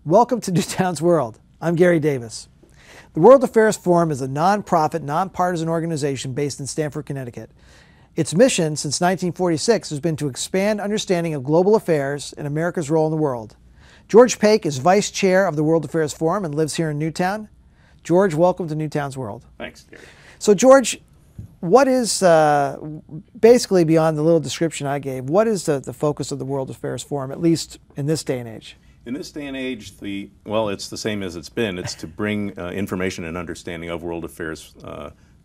Welcome to Newtown's World. I'm Gary Davis. The World Affairs Forum is a nonprofit, nonpartisan organization based in Stamford, Connecticut. Its mission since 1946 has been to expand understanding of global affairs and America's role in the world. George Paik is vice chair of the World Affairs Forum and lives here in Newtown. George, welcome to Newtown's World. Thanks, Gary. So George, what is, basically beyond the little description I gave, what is the focus of the World Affairs Forum, at least in this day and age? In this day and age, it's the same as it's been. It's to bring information and understanding of world affairs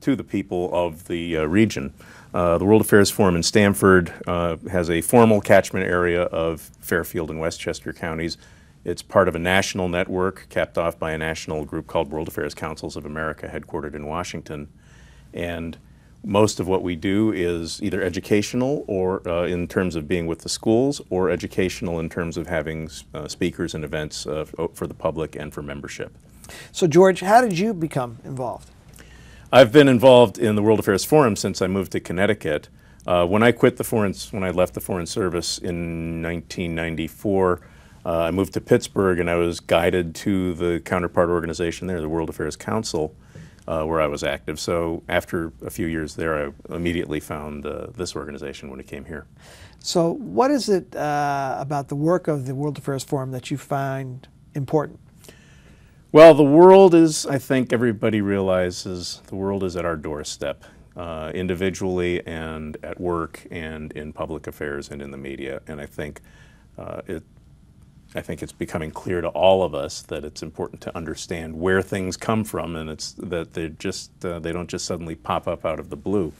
to the people of the region. The World Affairs Forum in Stamford has a formal catchment area of Fairfield and Westchester counties. It's part of a national network capped off by a national group called World Affairs Councils of America, headquartered in Washington. And most of what we do is either educational or in terms of being with the schools, or educational in terms of having speakers and events for the public and for membership. So George, how did you become involved? I've been involved in the World Affairs Forum since I moved to Connecticut. When I left the Foreign Service in 1994, I moved to Pittsburgh and I was guided to the counterpart organization there, the World Affairs Council, where I was active. So after a few years there, I immediately found this organization when it came here. So what is it about the work of the World Affairs Forum that you find important? Well, the world is, I think everybody realizes, the world is at our doorstep, individually and at work and in public affairs and in the media. And I think it's becoming clear to all of us that it's important to understand where things come from, and it's that they don't just suddenly pop up out of the blue.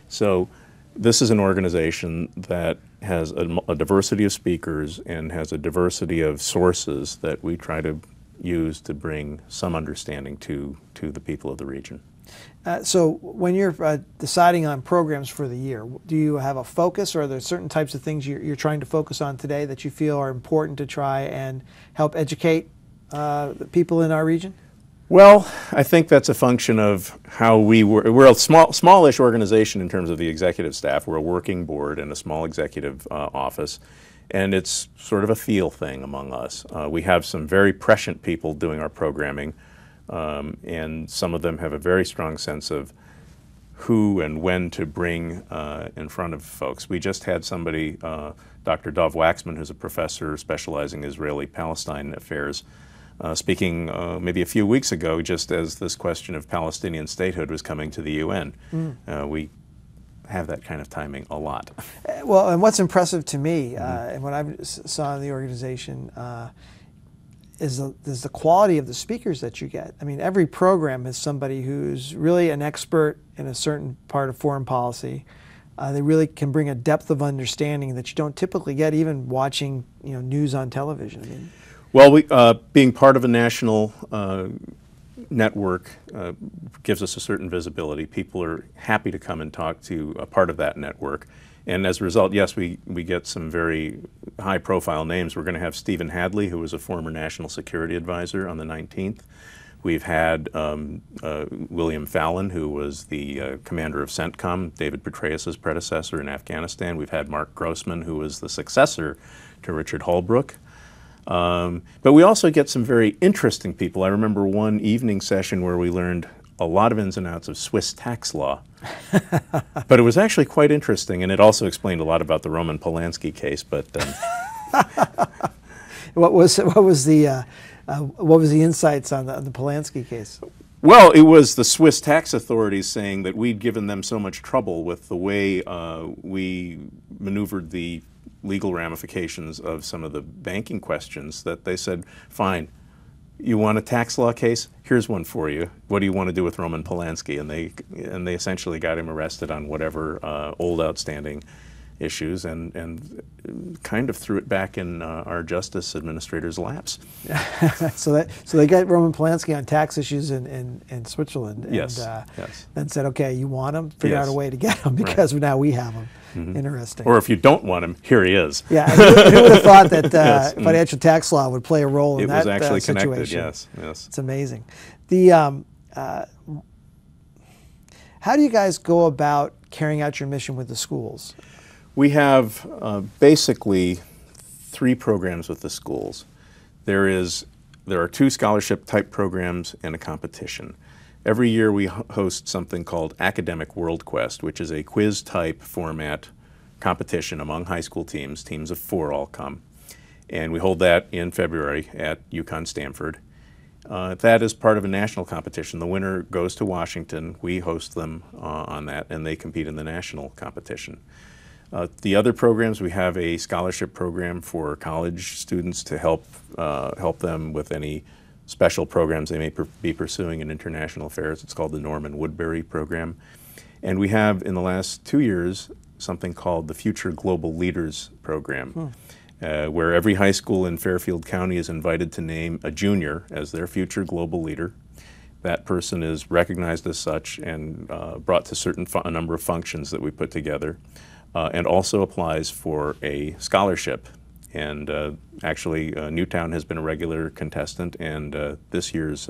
So this is an organization that has a diversity of speakers and has a diversity of sources that we try to use to bring some understanding to the people of the region. So when you're deciding on programs for the year, do you have a focus, or are there certain types of things you're trying to focus on today that you feel are important to try and help educate the people in our region? Well, I think that's a function of how we're a smallish organization in terms of the executive staff. We're a working board and a small executive office, and it's sort of a feel thing among us. We have some very prescient people doing our programming. And some of them have a very strong sense of who and when to bring in front of folks. We just had somebody, Dr. Dov Waxman, who's a professor specializing in Israeli-Palestine affairs, speaking maybe a few weeks ago, just as this question of Palestinian statehood was coming to the UN. We have that kind of timing a lot. Well, and what's impressive to me, and what I saw in the organization, is the quality of the speakers that you get. I mean, every program is somebody who's really an expert in a certain part of foreign policy. They really can bring a depth of understanding that you don't typically get even watching news on television. I mean, well, being part of a national network gives us a certain visibility. People are happy to come and talk to a part of that network. And as a result, yes, we get some very high-profile names. We're going to have Stephen Hadley, who was a former national security advisor, on the 19th. We've had William Fallon, who was the commander of CENTCOM, David Petraeus' predecessor in Afghanistan. We've had Mark Grossman, who was the successor to Richard Holbrooke. But we also get some very interesting people. I remember one evening session where we learned a lot of ins and outs of Swiss tax law. But it was actually quite interesting, and it also explained a lot about the Roman Polanski case. But what was the insights on the Polanski case? Well, it was the Swiss tax authorities saying that we'd given them so much trouble with the way we maneuvered the legal ramifications of some of the banking questions that they said, fine, you want a tax law case? Here's one for you. What do you want to do with Roman Polanski? And they essentially got him arrested on whatever old outstanding issues, and kind of threw it back in our justice administrator's laps. So they got Roman Polanski on tax issues in Switzerland, and yes. Then said, okay, you want him? Figure out a way to get him, because now we have him. Interesting. Or if you don't want him, here he is. Yeah, who would have thought that financial tax law would play a role in that situation? It was actually connected, yes. It's amazing. How do you guys go about carrying out your mission with the schools? We have basically 3 programs with the schools. There is there are 2 scholarship-type programs and a competition. Every year we host something called Academic World Quest, which is a quiz-type format competition among high school teams. Teams of 4 all come. And we hold that in February at UConn-Stanford. That is part of a national competition. The winner goes to Washington. We host them on that, and they compete in the national competition. The other programs, we have a scholarship program for college students to help them with any special programs they may be pursuing in international affairs. It's called the Norman Woodbury Program. And we have, in the last 2 years, something called the Future Global Leaders Program, where every high school in Fairfield County is invited to name a junior as their future global leader. That person is recognized as such and brought to a number of functions that we put together. And also applies for a scholarship. And actually, Newtown has been a regular contestant, and this year's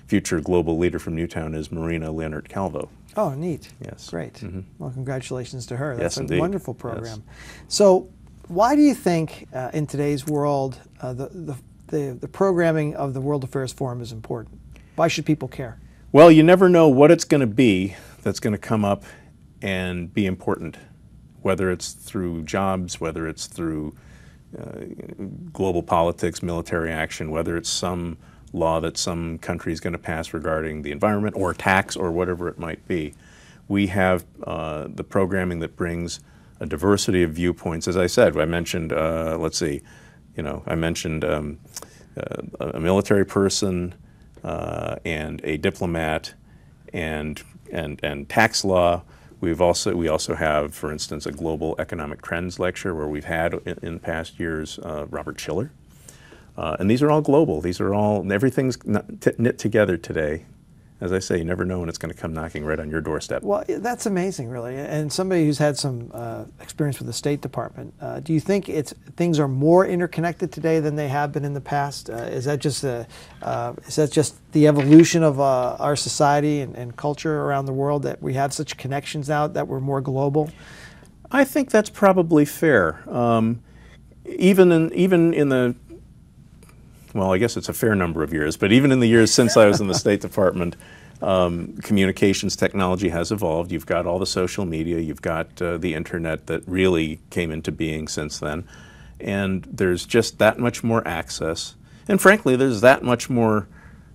future global leader from Newtown is Marina Leonard-Calvo. Oh, neat. Yes. Great. Well, congratulations to her. That's Yes, a indeed. wonderful program. Yes. So why do you think in today's world the programming of the World Affairs Forum is important? Why should people care? Well, you never know what it's going to be that's going to come up and be important. Whether it's through jobs, whether it's through global politics, military action, whether it's some law that some country is going to pass regarding the environment or tax or whatever it might be. We have the programming that brings a diversity of viewpoints. As I said, I mentioned, I mentioned a military person and a diplomat and tax law. We also have, for instance, a global economic trends lecture where we've had in past years Robert Schiller. And these are all global. These are all, everything's knit together today. As I say, you never know when it's going to come knocking right on your doorstep. Well, that's amazing, really. And somebody who's had some experience with the State Department, do you think things are more interconnected today than they have been in the past? Is that just the evolution of our society and culture around the world, that we have such connections now, that we're more global? I think that's probably fair. Even in the, well, I guess it's a fair number of years, but even in the years since I was in the State Department, communications technology has evolved. You've got all the social media, you've got the internet that really came into being since then, and there's just that much more access. And frankly, there's that much more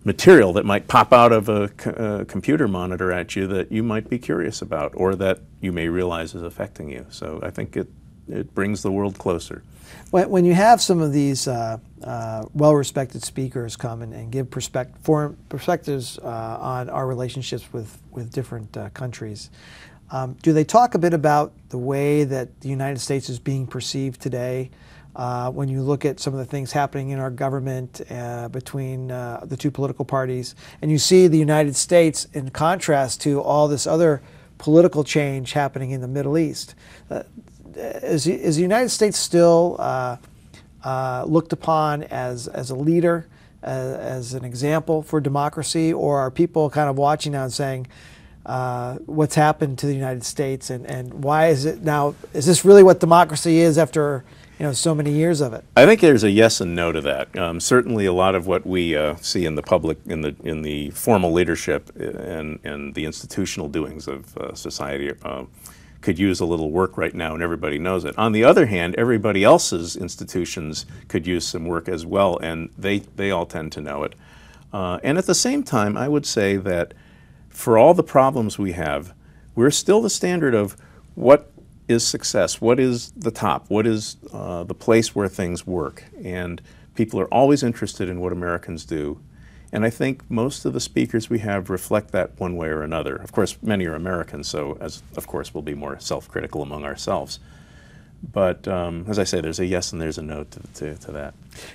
material that might pop out of a computer monitor at you that you might be curious about, or that you may realize is affecting you. So I think it brings the world closer. When you have some of these well-respected speakers come and give perspectives on our relationships with different countries, do they talk a bit about the way that the United States is being perceived today? When you look at some of the things happening in our government between the 2 political parties, and you see the United States in contrast to all this other political change happening in the Middle East, is the United States still looked upon as a leader, as an example for democracy, or are people kind of watching now and saying, what's happened to the United States, and why is it now, is this really what democracy is after so many years of it? I think there's a yes and no to that. Certainly a lot of what we see in the public, in the formal leadership and the institutional doings of society could use a little work right now, and everybody knows it. On the other hand, everybody else's institutions could use some work as well, and they all tend to know it. And at the same time, I would say that for all the problems we have, we're still the standard of what is success, what is the top, what is the place where things work. And people are always interested in what Americans do. And I think most of the speakers we have reflect that one way or another. Of course, many are Americans, so of course we'll be more self-critical among ourselves. But as I say, there's a yes and there's a no to that.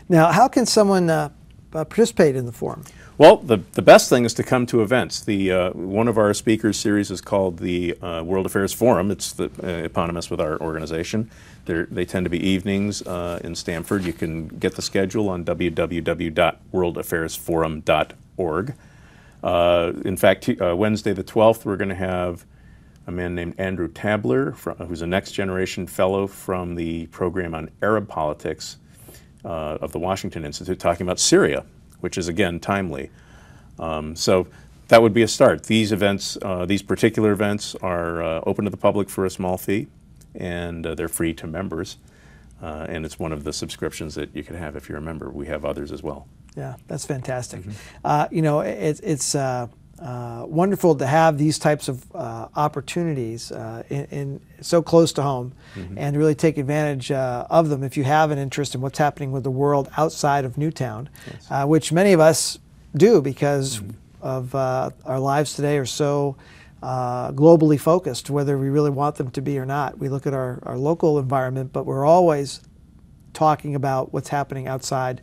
Now, how can someone participate in the forum? Well, the best thing is to come to events. One of our speakers series is called the World Affairs Forum. It's eponymous with our organization. They tend to be evenings in Stamford. You can get the schedule on www.worldaffairsforum.org. In fact, Wednesday the 12th, we're going to have a man named Andrew Tabler, who's a next generation fellow from the program on Arab politics of the Washington Institute, talking about Syria, which is again timely. So that would be a start. These events, these particular events, are open to the public for a small fee, and they're free to members. And it's one of the subscriptions that you can have if you're a member. We have others as well. Yeah, that's fantastic. You know, it's wonderful to have these types of opportunities in so close to home, and to really take advantage of them if you have an interest in what's happening with the world outside of Newtown, which many of us do because of our lives today are so globally focused, whether we really want them to be or not. We look at our local environment, but we're always talking about what's happening outside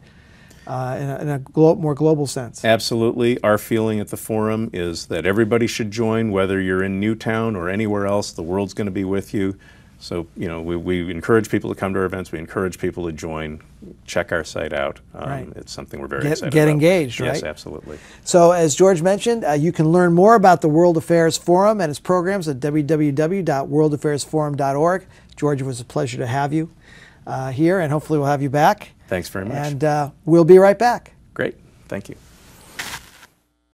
in a more global sense. Absolutely. Our feeling at the forum is that everybody should join, whether you're in Newtown or anywhere else. The world's going to be with you. So, you know, we encourage people to come to our events. We encourage people to join. Check our site out. It's something we're very excited about. Get engaged, right? Yes, absolutely. So, as George mentioned, you can learn more about the World Affairs Forum and its programs at www.worldaffairsforum.org. George, it was a pleasure to have you here, and hopefully we'll have you back. Thanks very much. And we'll be right back. Great. Thank you.